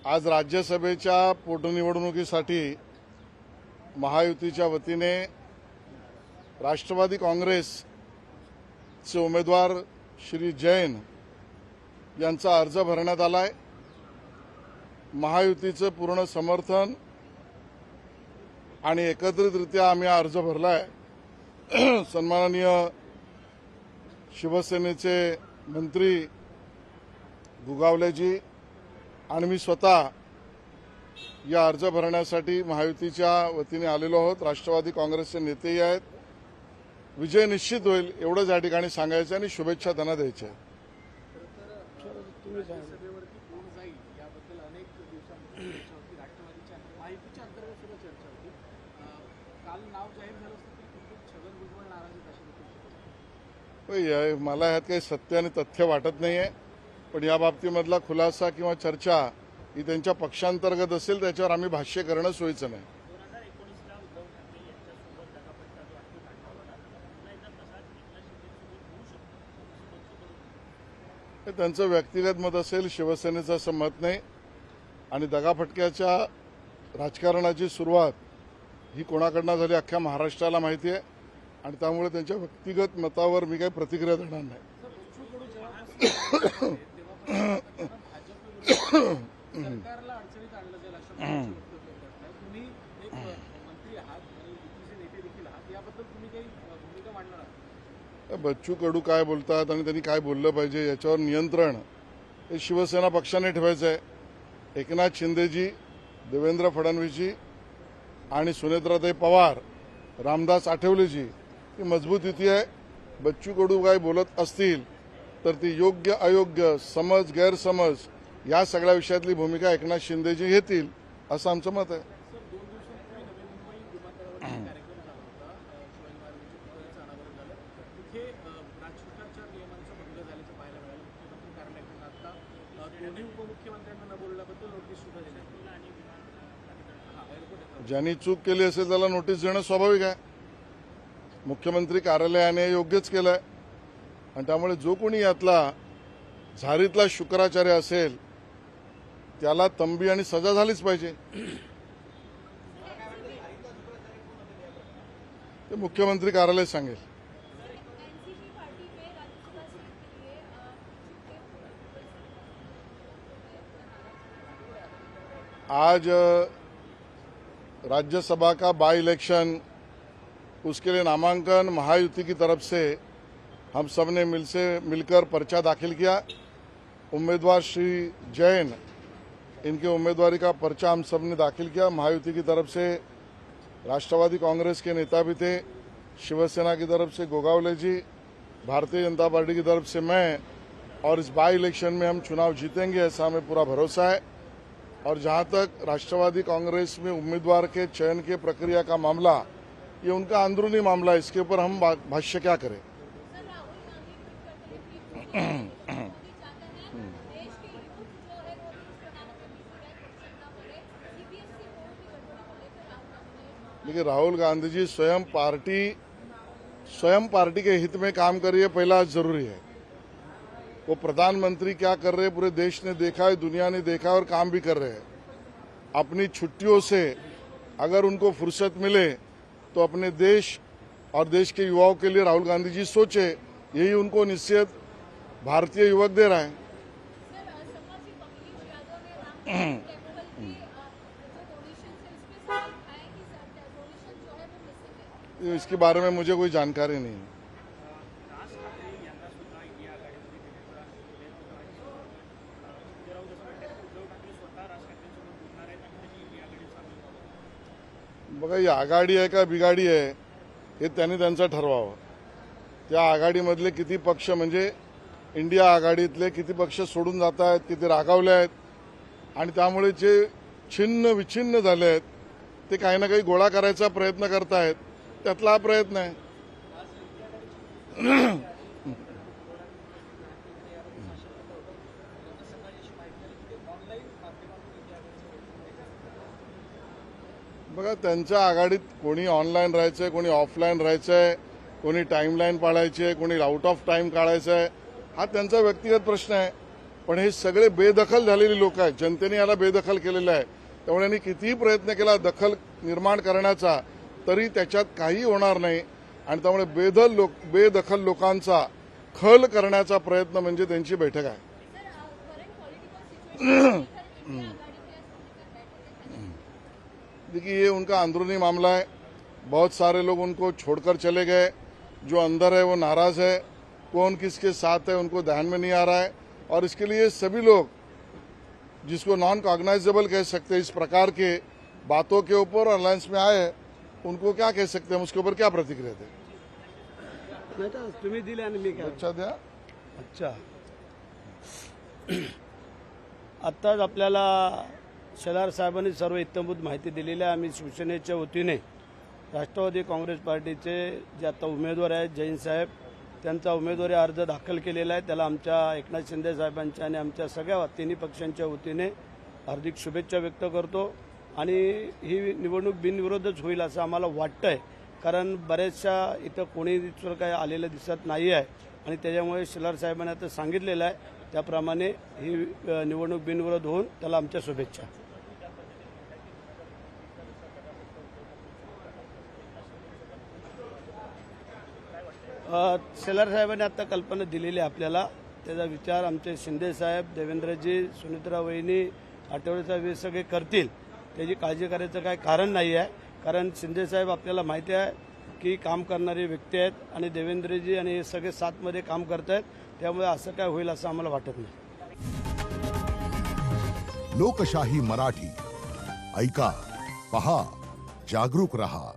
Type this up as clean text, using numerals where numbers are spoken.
आज राज्यसभेच्या पोटनिवडणुकीसाठी महायुतीच्या वतीने राष्ट्रवादी काँग्रेसचे उमेदवार श्री जैन यांचा अर्ज भरण्यात आलाय। महायुतीचं पूर्ण समर्थन आणि एकत्रितरित्या आम्ही अर्ज भरलाय। सन्माननीय शिवसेनेचे मंत्री गुगावलेजी आणि मी स्वतः या अर्ज भरण्यासाठी महायुतीच्या वतीने आलेलो आहोत। राष्ट्रवादी काँग्रेसचे नेतेही आहेत। विजय निश्चित होईल एवढंच या ठिकाणी सांगायचं आणि शुभेच्छा त्यांना द्यायच्या। मला ह्यात काही सत्य आणि तथ्य वाटत नाहीये, पण या बाबतीमधला खुलासा किंवा चर्चा ही त्यांच्या पक्षांतर्गत असेल, त्याच्यावर आम्ही भाष्य करणं सोयीचं नाही। हे त्यांचं व्यक्तिगत मत असेल, शिवसेनेचं असं मत नाही। आणि दगाफटक्याच्या राजकारणाची सुरुवात ही कोणाकडनं झाली अख्ख्या महाराष्ट्राला माहिती आहे आणि त्यामुळे त्यांच्या व्यक्तिगत मतावर मी काही प्रतिक्रिया देणार नाही। सरकारला अडचणीत आणलं जाईल अशा प्रकारची वक्तव्य करताय तुम्ही, एक मंत्री आहात आणि युतीचे नेते देखील आहात, याबद्दल तुम्ही काही भूमिका मांडणार आहात? बच्चू कडू काय बोलतात आणि त्यांनी काय बोललं पाहिजे याच्यावर नियंत्रण हे शिवसेना पक्षाने ठेवायचं आहे। एकनाथ शिंदेजी, देवेंद्र फडणवीसजी आणि सुनेत्राताई पवार, रामदास आठवलेजी ही मजबूत युती आहे। बच्चू कडू काय बोलत असतील तर ती योग्य अयोग्य, समज गैरसमज या सगळ्या विषयातली भूमिका एकनाथ शिंदेजी घेतील असं आमचं मत आहे। ज्यांनी चूक केली असेल त्याला नोटीस देणं स्वाभाविक आहे। मुख्यमंत्री कार्यालयाने योग्यच केलंय आणि त्यामुळे जो कोणी यातला झारीतला शुक्राचार्य असेल त्याला तंबी आणि सजा झालीच पाहिजे। ते मुख्यमंत्री कार्यालय सांगेल। आज राज्यसभा का बाई इलेक्शन, उसके लिए नामांकन महायुति की तरफ से हम सब ने मिलकर पर्चा दाखिल किया। उम्मीदवार श्री जैन, इनके उम्मीदवारी का पर्चा हम सब ने दाखिल किया। महायुति की तरफ से राष्ट्रवादी कांग्रेस के नेता भी थे, शिवसेना की तरफ से गोगावले जी, भारतीय जनता पार्टी की तरफ से मैं, और इस बाई इलेक्शन में हम चुनाव जीतेंगे ऐसा हमें पूरा भरोसा है। और जहां तक राष्ट्रवादी कांग्रेस में उम्मीदवार के चयन के प्रक्रिया का मामला, ये उनका अंदरूनी मामला है, इसके ऊपर हम भाष्य क्या करें। देखिए, राहुल गांधी जी स्वयं पार्टी के हित में काम करिए, पहला जरूरी है। वो प्रधानमंत्री क्या कर रहे हैं पूरे देश ने देखा है, दुनिया ने देखा और काम भी कर रहे हैं। अपनी छुट्टियों से अगर उनको फुर्सत मिले तो अपने देश और देश के युवाओं के लिए राहुल गांधी जी सोचे, यही उनको निश्चित भारतीय युवक दे रहा है। इसके बारे में मुझे कोई जानकारी नहीं है। बघा, ही आघाडी आहे का बिघाडी आहे हे त्यांनी त्यांचं ठरवावं। त्या आघाडीमधले किती पक्ष, म्हणजे इंडिया आघाडीतले किती पक्ष सोडून जात आहेत, किती रागावले आहेत आणि त्यामुळे जे छिन्न विछिन्न झाले आहेत ते काही ना काही गोळा करायचा प्रयत्न करतायत, त्यातला हा प्रयत्न आहे। बघा, त्यांच्या आघाडीत कोणी ऑनलाईन राहायचंय, कोणी ऑफलाईन राहायचंय, कोणी टाइमलाईन पाळायची आहे, कोणी आउट ऑफ टाइम काढायचं आहे, हा त्यांचा व्यक्तिगत प्रश्न आहे। पण हे सगळे बेदखल झालेली लोक आहेत. जनतेने याला बेदखल केलेलं आहे. त्यामुळे यांनी कितीही प्रयत्न केला दखल निर्माण करण्याचा तरी त्याच्यात काही होणार नाही. आणि त्यामुळे बेदखल लोकांचा खल करण्याचा प्रयत्न म्हणजे त्यांची बैठक आहे. देखिए ये उनका अंदरूनी मामला है. बहुत सारे लोग उनको छोड़कर चले गए. जो अंदर है वो नाराज है. कौन किसके साथ है उनको ध्यान में नहीं आ रहा है. और इसके लिए सभी लोग जिसको नॉन कॉग्नाइजेबल कह सकते हैं इस प्रकार के बातों के ऊपर अलायंस में आए उनको क्या कह सकते हैं, उसके ऊपर क्या प्रतिक्रिया थे. नाही तर तुम्ही दिले आणि मी काय अच्छा द्या. अच्छा आत्ताच आपल्याला शेलार साहेबांनी सर्व इत्थंभूत माहिती दिलेली आहे. आम्ही शिवसेनेच्या वतीने राष्ट्रवादी काँग्रेस पार्टीचे जे आता उमेदवार आहेत जैन साहेब त्यांचा उमेदवारी अर्ज दाखल केलेला आहे. त्याला आमच्या एकनाथ शिंदे साहेबांच्या आणि आमच्या सगळ्या तिन्ही पक्षांच्या वतीने हार्दिक शुभेच्छा व्यक्त करतो. आणि ही निवडणूक बिनविरोधच होईल असं आम्हाला वाटतंय, कारण बऱ्याचशा इथं कोणी काही आलेलं दिसत नाही आहे. आणि त्याच्यामुळे शेलार साहेबांनी आता सांगितलेलं आहे त्याप्रमाणे ही निवडणूक बिनविरोध होऊन त्याला आमच्या शुभेच्छा. शेलार साहेबांनी आता कल्पना दिलेली आहे आपल्याला. त्याचा विचार आमचे शिंदे साहेब, देवेंद्रजी, सुनित्रा वहिनी, आठवले साहेब हे सगळे करतील. त्याची काळजी करायचं काही कारण नाही आहे, कारण शिंदे साहेब आपल्याला माहिती आहे की काम करणारे व्यक्ती आहेत आणि देवेंद्रजी आणि हे सगळे साथमध्ये काम करत आहेत. त्यामुळे असं काय होईल असं आम्हाला वाटत नाही. लोकशाही मराठी ऐका, पहा, जागरूक रहा.